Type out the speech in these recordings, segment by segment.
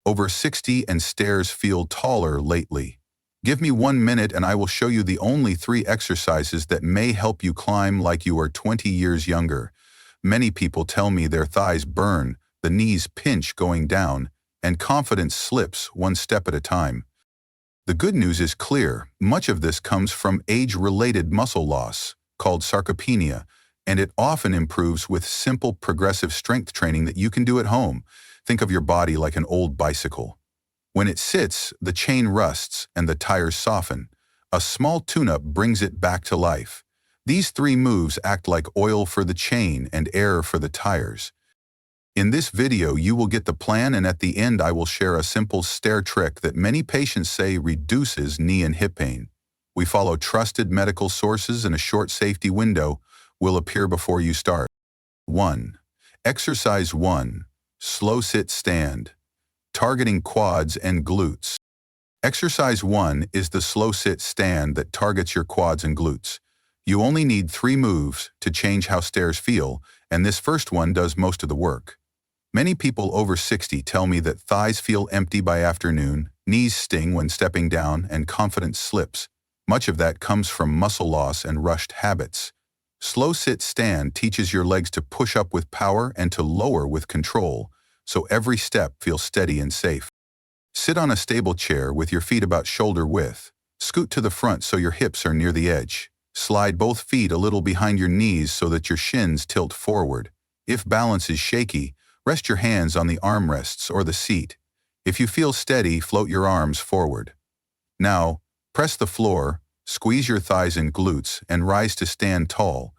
over 60 and stairs feel taller lately? Give me 1 minute and I will show you the only 3 exercises that may help you climb like you are 20 years younger. Many people tell me their thighs burn, the knees pinch going down, and confidence slips one step at a time. The good news is clear. Much of this comes from age-related muscle loss, called sarcopenia, and it often improves with simple progressive strength training that you can do at home. Think of your body like an old bicycle. When it sits, the chain rusts and the tires soften. A small tune-up brings it back to life. These 3 moves act like oil for the chain and air for the tires. In this video, you will get the plan, and at the end I will share a simple stair trick that many patients say reduces knee and hip pain. We follow trusted medical sources, and a short safety window will appear before you start. 1. Exercise 1. Slow sit stand. Targeting quads and glutes. Exercise 1 is the slow sit stand that targets your quads and glutes. You only need 3 moves to change how stairs feel, and this first one does most of the work. Many people over 60 tell me that thighs feel empty by afternoon, knees sting when stepping down, and confidence slips. Much of that comes from muscle loss and rushed habits. Slow sit stand teaches your legs to push up with power and to lower with control, so every step feels steady and safe. Sit on a stable chair with your feet about shoulder width. Scoot to the front so your hips are near the edge. Slide both feet a little behind your knees so that your shins tilt forward. If balance is shaky, rest your hands on the armrests or the seat. If you feel steady, float your arms forward. Now, press the floor, squeeze your thighs and glutes, and rise to stand tall.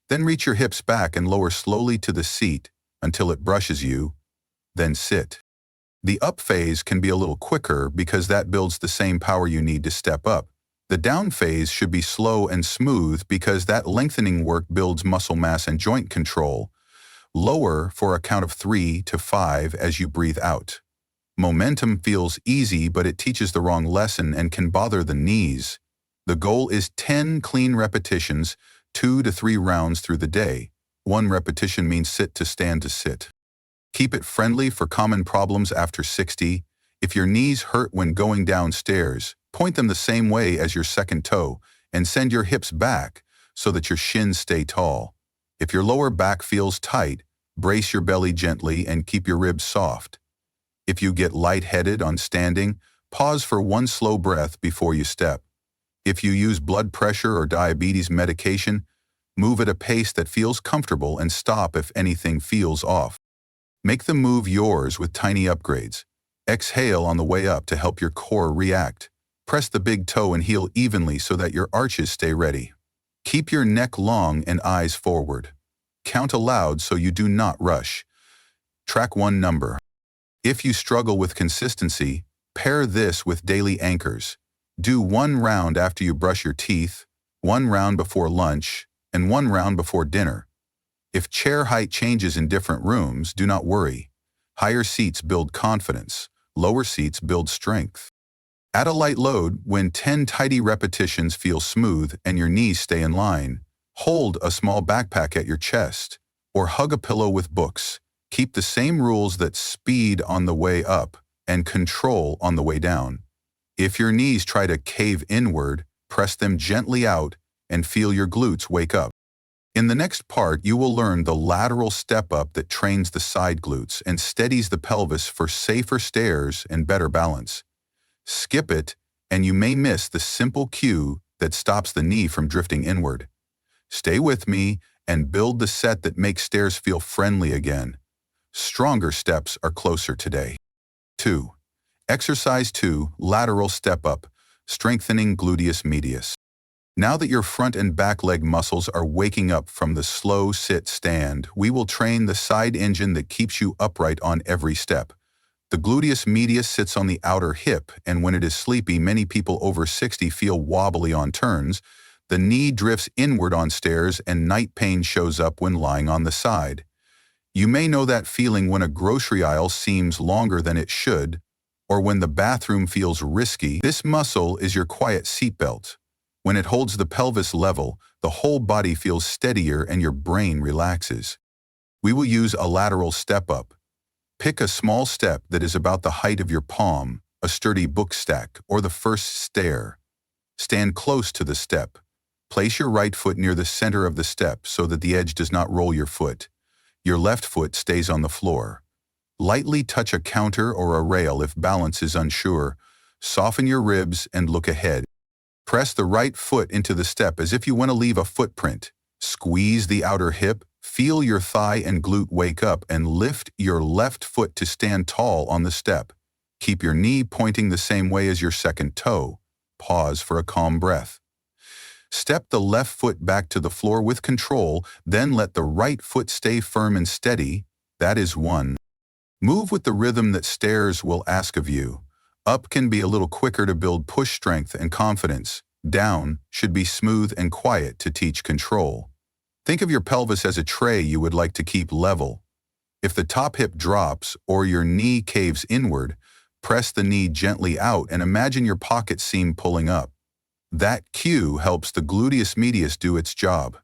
Then reach your hips back and lower slowly to the seat until it brushes you. Then sit. The up phase can be a little quicker because that builds the same power you need to step up. The down phase should be slow and smooth because that lengthening work builds muscle mass and joint control. Lower for a count of 3 to 5 as you breathe out. Momentum feels easy, but it teaches the wrong lesson and can bother the knees. The goal is 10 clean repetitions, 2 to 3 rounds through the day. 1 repetition means sit to stand to sit. Keep it friendly for common problems after 60. If your knees hurt when going downstairs, point them the same way as your second toe and send your hips back so that your shins stay tall. If your lower back feels tight, brace your belly gently and keep your ribs soft. If you get lightheaded on standing, pause for 1 slow breath before you step. If you use blood pressure or diabetes medication, move at a pace that feels comfortable and stop if anything feels off. Make the move yours with tiny upgrades. Exhale on the way up to help your core react. Press the big toe and heel evenly so that your arches stay ready. Keep your neck long and eyes forward. Count aloud so you do not rush. Track 1 number. If you struggle with consistency, pair this with daily anchors. Do 1 round after you brush your teeth, 1 round before lunch, and 1 round before dinner. If chair height changes in different rooms, do not worry. Higher seats build confidence, lower seats build strength. Add a light load when 10 tidy repetitions feel smooth and your knees stay in line. Hold a small backpack at your chest, or hug a pillow with books. Keep the same rules that speed on the way up and control on the way down. If your knees try to cave inward, press them gently out and feel your glutes wake up. In the next part, you will learn the lateral step-up that trains the side glutes and steadies the pelvis for safer stairs and better balance. Skip it, and you may miss the simple cue that stops the knee from drifting inward. Stay with me and build the set that makes stairs feel friendly again. Stronger steps are closer today. 2. Exercise 2, Lateral Step-Up, strengthening gluteus medius. Now that your front and back leg muscles are waking up from the slow sit stand, we will train the side engine that keeps you upright on every step. The gluteus medius sits on the outer hip, and when it is sleepy, many people over 60 feel wobbly on turns. The knee drifts inward on stairs, and night pain shows up when lying on the side. You may know that feeling when a grocery aisle seems longer than it should, or when the bathroom feels risky. This muscle is your quiet seatbelt. When it holds the pelvis level, the whole body feels steadier and your brain relaxes. We will use a lateral step-up. Pick a small step that is about the height of your palm, a sturdy book stack, or the first stair. Stand close to the step. Place your right foot near the center of the step so that the edge does not roll your foot. Your left foot stays on the floor. Lightly touch a counter or a rail if balance is unsure. Soften your ribs and look ahead. Press the right foot into the step as if you want to leave a footprint. Squeeze the outer hip, feel your thigh and glute wake up, and lift your left foot to stand tall on the step. Keep your knee pointing the same way as your second toe. Pause for a calm breath. Step the left foot back to the floor with control, then let the right foot stay firm and steady. That is 1. Move with the rhythm that stairs will ask of you. Up can be a little quicker to build push strength and confidence. Down should be smooth and quiet to teach control. Think of your pelvis as a tray you would like to keep level. If the top hip drops or your knee caves inward, press the knee gently out and imagine your pocket seam pulling up. That cue helps the gluteus medius do its job.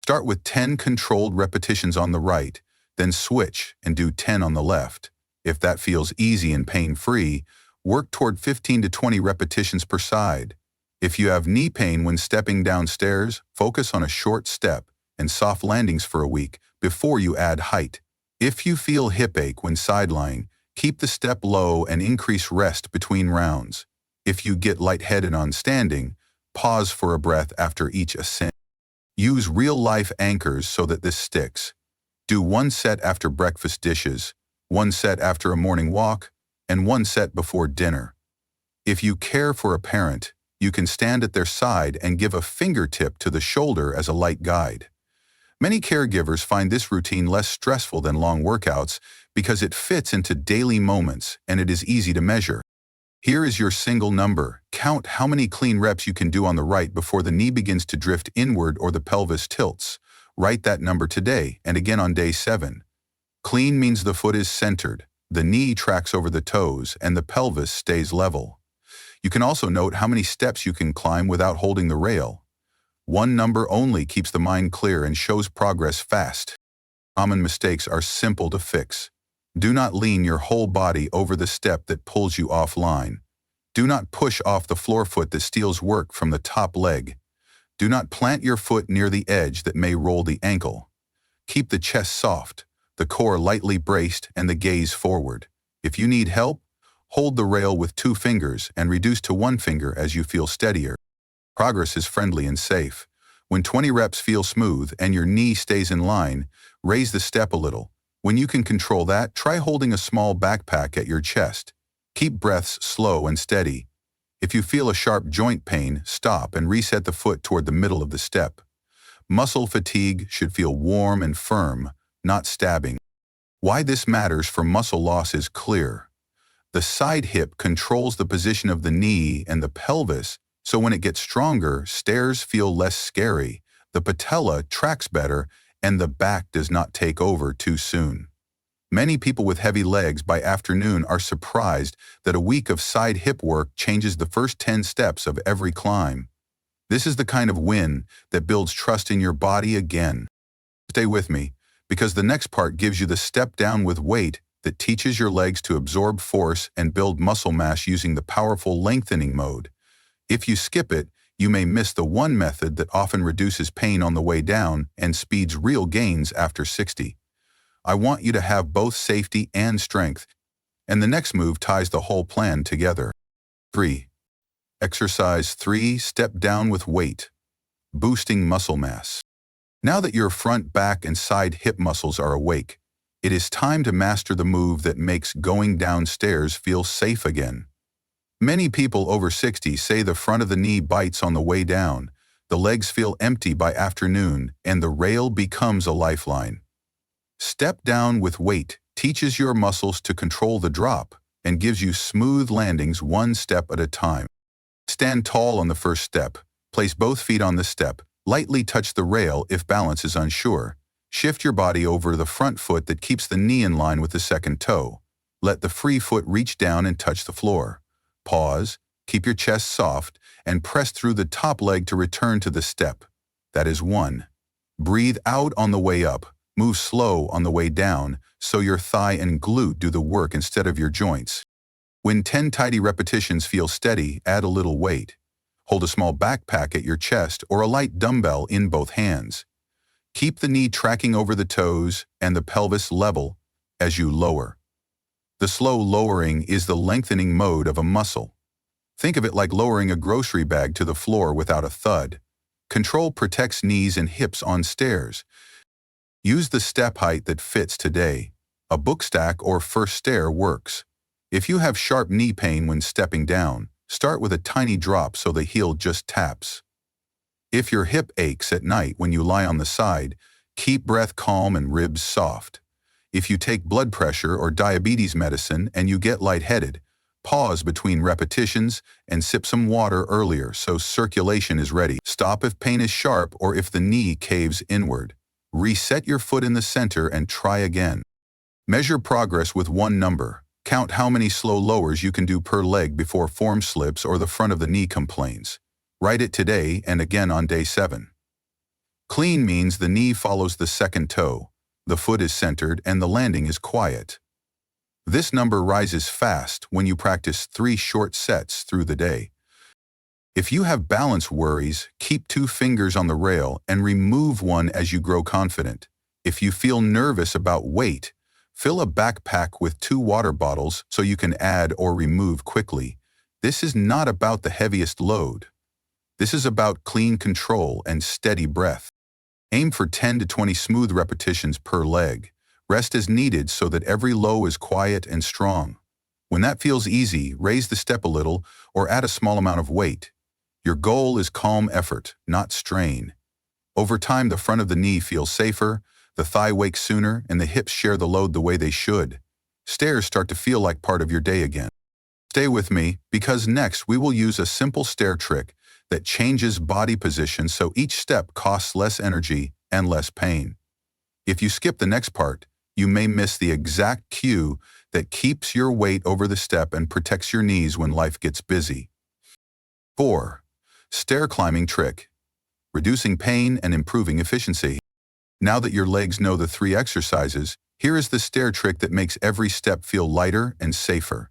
Start with 10 controlled repetitions on the right, then switch and do 10 on the left. If that feels easy and pain-free, work toward 15 to 20 repetitions per side. If you have knee pain when stepping downstairs, focus on a short step and soft landings for a week before you add height. If you feel hip ache when sidelying, keep the step low and increase rest between rounds. If you get lightheaded on standing, pause for a breath after each ascent. Use real-life anchors so that this sticks. Do 1 set after breakfast dishes, 1 set after a morning walk, and 1 set before dinner. If you care for a parent, you can stand at their side and give a fingertip to the shoulder as a light guide. Many caregivers find this routine less stressful than long workouts because it fits into daily moments and it is easy to measure. Here is your single number. Count how many clean reps you can do on the right before the knee begins to drift inward or the pelvis tilts. Write that number today and again on day 7. Clean means the foot is centered, the knee tracks over the toes, and the pelvis stays level. You can also note how many steps you can climb without holding the rail. 1 number only keeps the mind clear and shows progress fast. Common mistakes are simple to fix. Do not lean your whole body over the step that pulls you offline. Do not push off the floor foot that steals work from the top leg. Do not plant your foot near the edge that may roll the ankle. Keep the chest soft, the core lightly braced, and the gaze forward. If you need help, hold the rail with 2 fingers and reduce to 1 finger as you feel steadier. Progress is friendly and safe. When 20 reps feel smooth and your knee stays in line, raise the step a little. When you can control that, try holding a small backpack at your chest. Keep breaths slow and steady. If you feel a sharp joint pain, stop and reset the foot toward the middle of the step. Muscle fatigue should feel warm and firm, not stabbing. Why this matters for muscle loss is clear. The side hip controls the position of the knee and the pelvis, so when it gets stronger, stairs feel less scary, the patella tracks better, and the back does not take over too soon. Many people with heavy legs by afternoon are surprised that a week of side hip work changes the first 10 steps of every climb. This is the kind of win that builds trust in your body again. Stay with me, because the next part gives you the step down with weight that teaches your legs to absorb force and build muscle mass using the powerful lengthening mode. If you skip it, you may miss the one method that often reduces pain on the way down and speeds real gains after 60. I want you to have both safety and strength, and the next move ties the whole plan together. 3. Exercise 3, step down with weight. Boosting muscle mass. Now that your front, back, and side hip muscles are awake, it is time to master the move that makes going downstairs feel safe again. Many people over 60 say the front of the knee bites on the way down, the legs feel empty by afternoon, and the rail becomes a lifeline. Step down with weight teaches your muscles to control the drop and gives you smooth landings 1 step at a time. Stand tall on the first step, place both feet on the step, lightly touch the rail if balance is unsure. Shift your body over the front foot that keeps the knee in line with the second toe. Let the free foot reach down and touch the floor. Pause, keep your chest soft, and press through the top leg to return to the step. That is 1. Breathe out on the way up, Move slow on the way down so your thigh and glute do the work instead of your joints. When 10 tidy repetitions feel steady, add a little weight. Hold a small backpack at your chest or a light dumbbell in both hands. Keep the knee tracking over the toes and the pelvis level as you lower. The slow lowering is the lengthening mode of a muscle. Think of it like lowering a grocery bag to the floor without a thud. Control protects knees and hips on stairs. Use the step height that fits today. A book stack or first stair works. If you have sharp knee pain when stepping down, start with a tiny drop so the heel just taps. If your hip aches at night when you lie on the side, keep breath calm and ribs soft. If you take blood pressure or diabetes medicine and you get lightheaded, pause between repetitions and sip some water earlier so circulation is ready. Stop if pain is sharp or if the knee caves inward. Reset your foot in the center and try again. Measure progress with one number. Count how many slow lowers you can do per leg before form slips or the front of the knee complains. Write it today and again on day 7. Clean means the knee follows the second toe, the foot is centered, and the landing is quiet. This number rises fast when you practice 3 short sets through the day. If you have balance worries, keep 2 fingers on the rail and remove one as you grow confident. If you feel nervous about weight, fill a backpack with 2 water bottles so you can add or remove quickly. This is not about the heaviest load. This is about clean control and steady breath. Aim for 10 to 20 smooth repetitions per leg. Rest as needed so that every low is quiet and strong. When that feels easy, raise the step a little or add a small amount of weight. Your goal is calm effort, not strain. Over time, the front of the knee feels safer, the thigh wakes sooner, and the hips share the load the way they should. Stairs start to feel like part of your day again. Stay with me, because next we will use a simple stair trick that changes body position so each step costs less energy and less pain. If you skip the next part, you may miss the exact cue that keeps your weight over the step and protects your knees when life gets busy. 4. Stair climbing trick. Reducing pain and improving efficiency. Now that your legs know the 3 exercises, here is the stair trick that makes every step feel lighter and safer.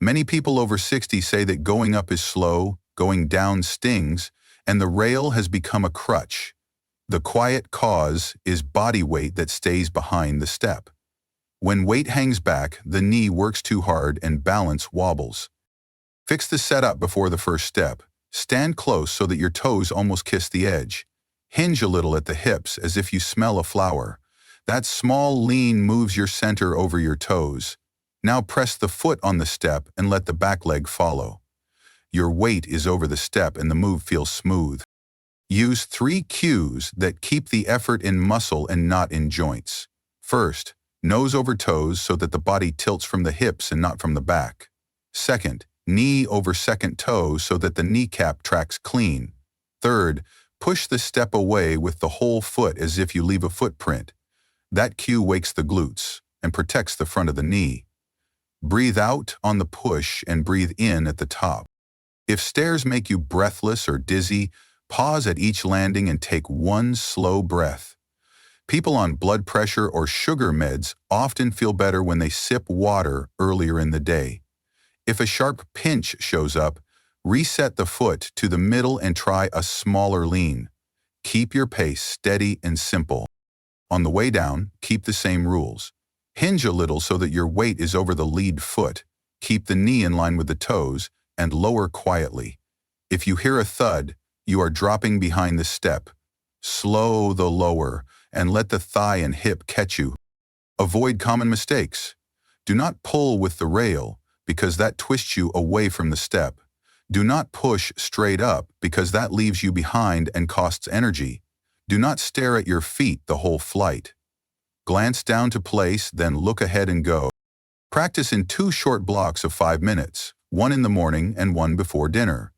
Many people over 60 say that going up is slow, going down stings, and the rail has become a crutch. The quiet cause is body weight that stays behind the step. When weight hangs back, the knee works too hard and balance wobbles. Fix the setup before the first step. Stand close so that your toes almost kiss the edge. Hinge a little at the hips as if you smell a flower. That small lean moves your center over your toes. Now press the foot on the step and let the back leg follow. Your weight is over the step and the move feels smooth. Use 3 cues that keep the effort in muscle and not in joints. First, nose over toes so that the body tilts from the hips and not from the back. Second, knee over second toe so that the kneecap tracks clean. Third, push the step away with the whole foot as if you leave a footprint. That cue wakes the glutes and protects the front of the knee. Breathe out on the push and breathe in at the top. If stairs make you breathless or dizzy, pause at each landing and take one slow breath. People on blood pressure or sugar meds often feel better when they sip water earlier in the day. If a sharp pinch shows up, reset the foot to the middle and try a smaller lean. Keep your pace steady and simple. On the way down, keep the same rules. Hinge a little so that your weight is over the lead foot. Keep the knee in line with the toes and lower quietly. If you hear a thud, you are dropping behind the step. Slow the lower and let the thigh and hip catch you. Avoid common mistakes. Do not pull with the rail because that twists you away from the step. Do not push straight up because that leaves you behind and costs energy. Do not stare at your feet the whole flight. Glance down to place, then look ahead and go. Practice in 2 short blocks of 5 minutes, one in the morning and one before dinner.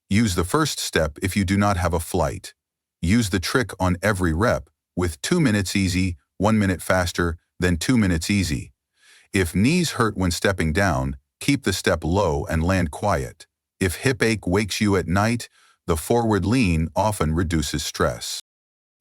Use the first step if you do not have a flight. Use the trick on every rep, with 2 minutes easy, 1 minute faster, then 2 minutes easy. If knees hurt when stepping down, keep the step low and land quiet. If hip ache wakes you at night, the forward lean often reduces stress.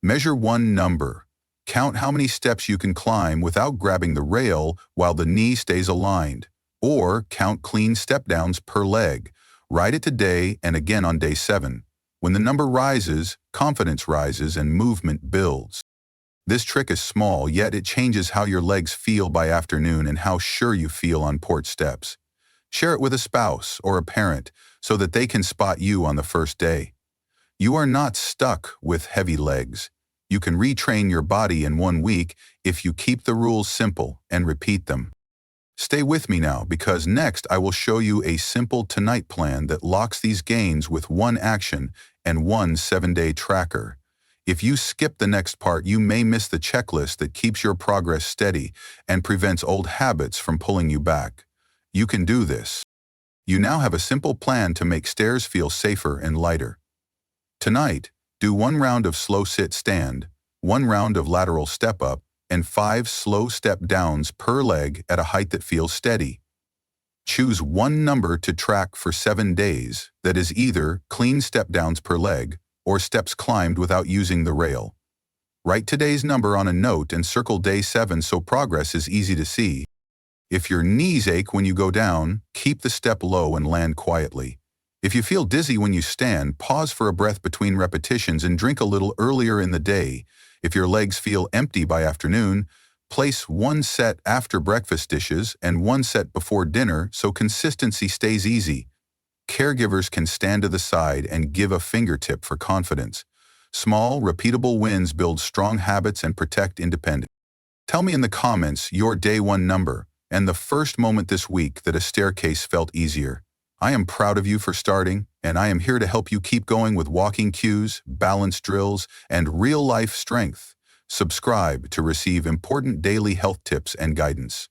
Measure one number. Count how many steps you can climb without grabbing the rail while the knee stays aligned. Or count clean step downs per leg. Write it today and again on day 7. When the number rises, confidence rises and movement builds. This trick is small, yet it changes how your legs feel by afternoon and how sure you feel on porch steps. Share it with a spouse or a parent so that they can spot you on the first day. You are not stuck with heavy legs. You can retrain your body in 1 week if you keep the rules simple and repeat them. Stay with me now, because next I will show you a simple tonight plan that locks these gains with 1 action and 1 7-day tracker. If you skip the next part, you may miss the checklist that keeps your progress steady and prevents old habits from pulling you back. You can do this. You now have a simple plan to make stairs feel safer and lighter. Tonight, do 1 round of slow sit-stand, 1 round of lateral step-up, and 5 slow step-downs per leg at a height that feels steady. Choose 1 number to track for 7 days, that is either clean step-downs per leg or steps climbed without using the rail. Write today's number on a note and circle day 7 so progress is easy to see. If your knees ache when you go down, keep the step low and land quietly. If you feel dizzy when you stand, pause for a breath between repetitions and drink a little earlier in the day. If your legs feel empty by afternoon, place 1 set after breakfast dishes and 1 set before dinner so consistency stays easy. Caregivers can stand to the side and give a fingertip for confidence. Small, repeatable wins build strong habits and protect independence. Tell me in the comments your day 1 number and the first moment this week that a staircase felt easier. I am proud of you for starting, and I am here to help you keep going with walking cues, balance drills, and real-life strength. Subscribe to receive important daily health tips and guidance.